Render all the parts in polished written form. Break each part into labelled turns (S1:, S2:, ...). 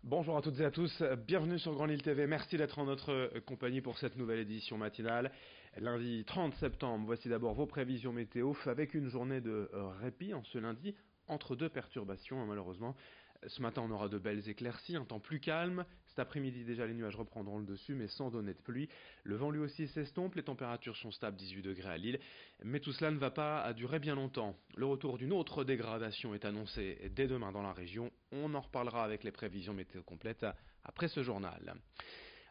S1: Bonjour à toutes et à tous, bienvenue sur Grand Lille TV, merci d'être en notre compagnie pour cette nouvelle édition matinale. Lundi 30 septembre, voici d'abord vos prévisions météo avec une journée de répit en ce lundi entre deux perturbations malheureusement. Ce matin on aura de belles éclaircies, un temps plus calme, cet après-midi déjà les nuages reprendront le dessus mais sans donner de pluie. Le vent lui aussi s'estompe, les températures sont stables, 18 degrés à Lille, mais tout cela ne va pas durer bien longtemps. Le retour d'une autre dégradation est annoncé dès demain dans la région, on en reparlera avec les prévisions météo complètes après ce journal.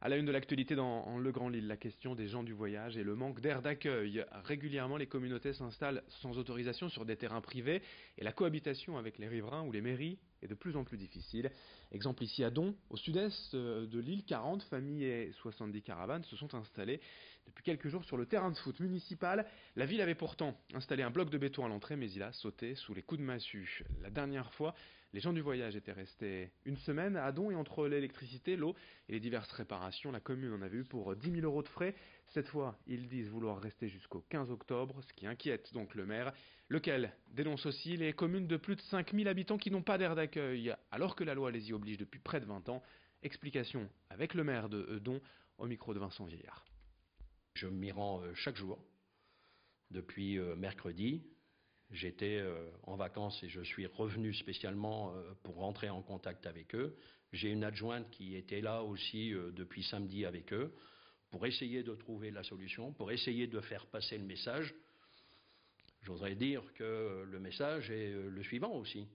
S1: À la une de l'actualité dans le Grand Lille, la question des gens du voyage et le manque d'aire d'accueil. Régulièrement, les communautés s'installent sans autorisation sur des terrains privés et la cohabitation avec les riverains ou les mairies est de plus en plus difficile. Exemple ici à Don, au sud-est de l'île, 40 familles et 70 caravanes se sont installées depuis quelques jours sur le terrain de foot municipal. La ville avait pourtant installé un bloc de béton à l'entrée, mais il a sauté sous les coups de massue. La dernière fois, les gens du voyage étaient restés une semaine à Don et entre l'électricité, l'eau et les diverses réparations, la commune en avait eu pour 10 000 € de frais. Cette fois, ils disent vouloir rester jusqu'au 15 octobre, ce qui inquiète donc le maire, lequel dénonce aussi les communes de plus de 5 000 habitants qui n'ont pas d'aire d'accueil, alors que la loi les y oblige depuis près de 20 ans. Explication avec le maire de Don, au micro de Vincent Vieillard.
S2: Je m'y rends chaque jour, depuis mercredi. J'étais en vacances et je suis revenu spécialement pour rentrer en contact avec eux. J'ai une adjointe qui était là aussi depuis samedi avec eux pour essayer de trouver la solution, pour essayer de faire passer le message. J'oserais dire que le message est le suivant aussi.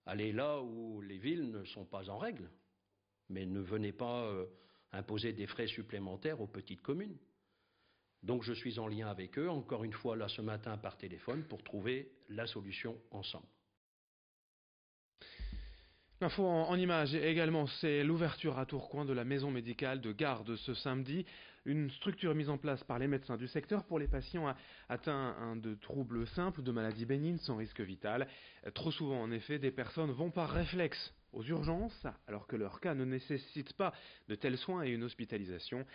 S2: Allez là où les villes ne sont pas en règle, mais ne venez pas imposer des frais supplémentaires aux petites communes. Donc je suis en lien avec eux, encore une fois là ce matin par téléphone, pour trouver la solution ensemble.
S1: L'info en images également, c'est l'ouverture à Tourcoing de la maison médicale de Garde ce samedi. Une structure mise en place par les médecins du secteur pour les patients atteints de troubles simples, de maladies bénignes sans risque vital. Trop souvent en effet, des personnes vont par réflexe aux urgences, alors que leur cas ne nécessite pas de tels soins et une hospitalisation.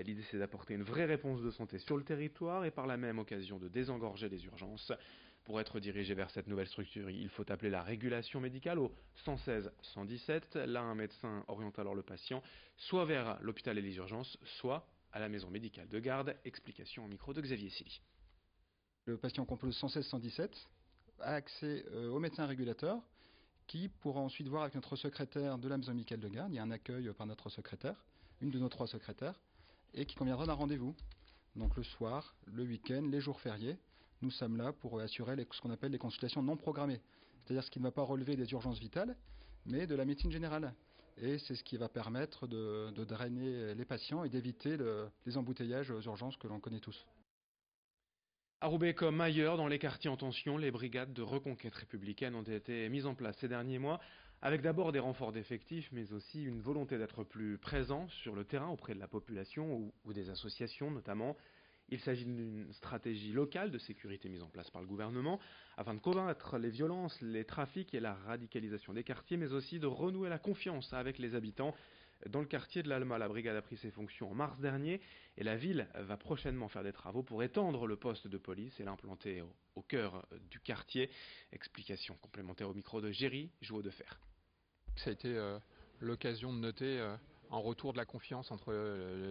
S1: L'idée c'est d'apporter une vraie réponse de santé sur le territoire et par la même occasion de désengorger les urgences. Pour être dirigé vers cette nouvelle structure, il faut appeler la régulation médicale au 116 117. Là, un médecin oriente alors le patient soit vers l'hôpital et les urgences, soit à la maison médicale de Garde. Explication au micro de Xavier Silly.
S3: Le patient compose 116 117 a accès au médecin régulateur qui pourra ensuite voir avec notre secrétaire de la maison médicale de Garde. Il y a un accueil par notre secrétaire, une de nos 3 secrétaires, et qui conviendra d'un rendez-vous. Donc le soir, le week-end, les jours fériés, nous sommes là pour assurer ce qu'on appelle les consultations non programmées. C'est-à-dire ce qui ne va pas relever des urgences vitales, mais de la médecine générale. Et c'est ce qui va permettre de drainer les patients et d'éviter les embouteillages aux urgences que l'on connaît tous.
S1: À Roubaix comme ailleurs, dans les quartiers en tension, les brigades de reconquête républicaine ont été mises en place ces derniers mois, avec d'abord des renforts d'effectifs, mais aussi une volonté d'être plus présent sur le terrain auprès de la population ou des associations notamment. Il s'agit d'une stratégie locale de sécurité mise en place par le gouvernement afin de combattre les violences, les trafics et la radicalisation des quartiers, mais aussi de renouer la confiance avec les habitants. Dans le quartier de l'Alma, la brigade a pris ses fonctions en mars dernier et la ville va prochainement faire des travaux pour étendre le poste de police et l'implanter au cœur du quartier. Explication complémentaire au micro de Géry Jouot de Fer.
S4: Ça a été l'occasion de noter un retour de la confiance entre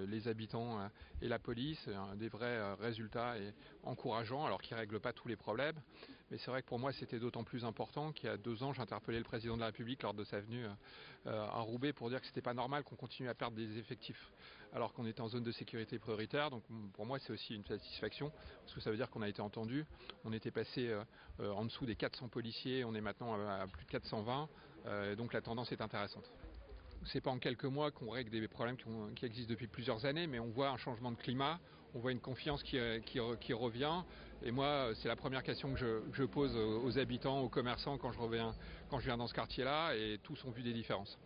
S4: les habitants et la police, des vrais résultats et encourageants, alors qu'ils ne règlent pas tous les problèmes. Mais c'est vrai que pour moi c'était d'autant plus important qu'il y a 2 ans j'interpellais le président de la République lors de sa venue à Roubaix pour dire que c'était pas normal qu'on continue à perdre des effectifs alors qu'on était en zone de sécurité prioritaire. Donc pour moi c'est aussi une satisfaction parce que ça veut dire qu'on a été entendu. On était passé en dessous des 400 policiers, on est maintenant à plus de 420, donc la tendance est intéressante. C'est pas en quelques mois qu'on règle des problèmes qui existent depuis plusieurs années, mais on voit un changement de climat, on voit une confiance qui revient. Et moi, c'est la première question que je pose aux habitants, aux commerçants quand je viens dans ce quartier-là, et tous ont vu des différences.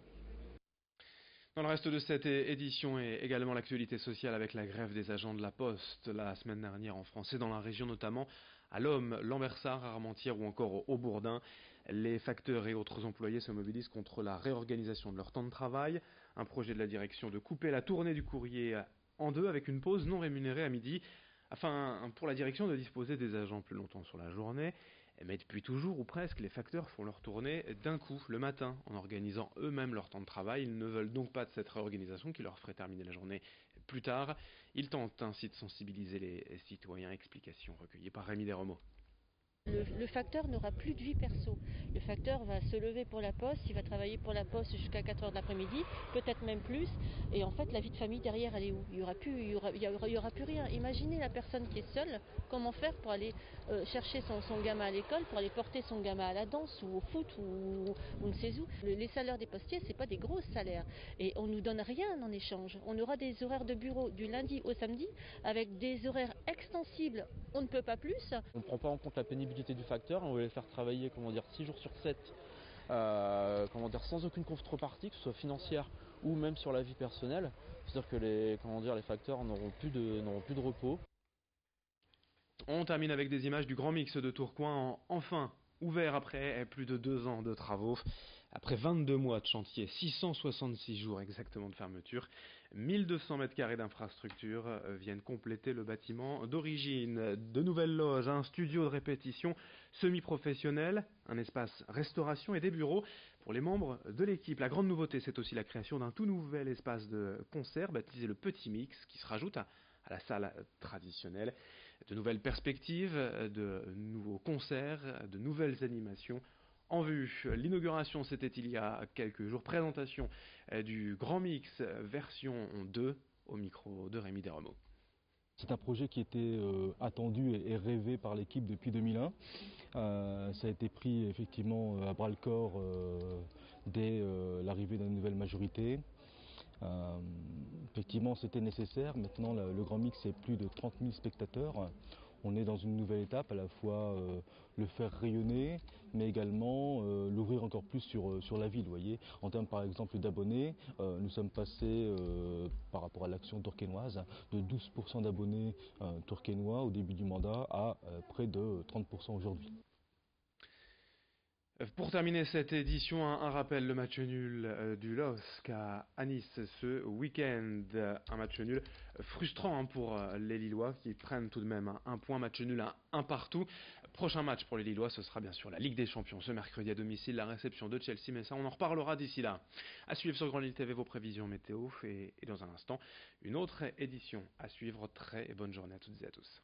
S1: Dans le reste de cette édition et également l'actualité sociale avec la grève des agents de la Poste la semaine dernière en France et dans la région notamment à Lomme, Lambersart, Armentières ou encore au Bourdin. Les facteurs et autres employés se mobilisent contre la réorganisation de leur temps de travail. Un projet de la direction de couper la tournée du courrier en 2 avec une pause non rémunérée à midi afin pour la direction de disposer des agents plus longtemps sur la journée. Mais depuis toujours, ou presque, les facteurs font leur tournée d'un coup, le matin, en organisant eux-mêmes leur temps de travail. Ils ne veulent donc pas de cette réorganisation qui leur ferait terminer la journée plus tard. Ils tentent ainsi de sensibiliser les citoyens. Explications recueillies par Rémi Desremeaux.
S5: Le facteur n'aura plus de vie perso. Le facteur va se lever pour la poste, il va travailler pour la poste jusqu'à 4h de l'après-midi, peut-être même plus. Et en fait, la vie de famille derrière, elle est où? Il n'y aura plus rien. Imaginez la personne qui est seule, comment faire pour aller chercher son gamin à l'école, pour aller porter son gamin à la danse ou au foot ou ne sais où. Les salaires des postiers, ce n'est pas des gros salaires. Et on ne nous donne rien en échange. On aura des horaires de bureau du lundi au samedi, avec des horaires extensibles, on ne peut pas plus.
S6: On ne prend pas en compte la pénibilité du facteur, on veut les faire travailler 6 jours sur 7, sans aucune contrepartie, que ce soit financière ou même sur la vie personnelle. C'est-à-dire que les facteurs n'auront plus de repos.
S1: On termine avec des images du Grand Mix de Tourcoing, enfin ouvert après plus de 2 ans de travaux. Après 22 mois de chantier, 666 jours exactement de fermeture, 1200 mètres carrés d'infrastructures viennent compléter le bâtiment d'origine. De nouvelles loges, un studio de répétition semi-professionnel, un espace restauration et des bureaux pour les membres de l'équipe. La grande nouveauté, c'est aussi la création d'un tout nouvel espace de concert baptisé le Petit Mix qui se rajoute à la salle traditionnelle. De nouvelles perspectives, de nouveaux concerts, de nouvelles animations en vue. L'inauguration, c'était il y a quelques jours. Présentation du Grand Mix version 2 au micro de Rémi Desremeaux.
S7: C'est un projet qui était attendu et rêvé par l'équipe depuis 2001. Ça a été pris effectivement à bras le corps dès l'arrivée d'une nouvelle majorité. Effectivement, c'était nécessaire. Maintenant, le Grand Mix, c'est plus de 30 000 spectateurs. On est dans une nouvelle étape, à la fois le faire rayonner, mais également l'ouvrir encore plus sur la ville. Vous voyez. En termes par exemple d'abonnés, nous sommes passés par rapport à l'action tourquenoise de 12% d'abonnés tourquenois au début du mandat à près de 30% aujourd'hui.
S1: Pour terminer cette édition, un rappel, le match nul du LOSC à Nice ce week-end. Un match nul frustrant pour les Lillois qui prennent tout de même un point, match nul à un partout. Prochain match pour les Lillois, ce sera bien sûr la Ligue des Champions ce mercredi à domicile, la réception de Chelsea, mais ça on en reparlera d'ici là. À suivre sur Grand Lille TV vos prévisions météo et dans un instant, une autre édition à suivre. Très bonne journée à toutes et à tous.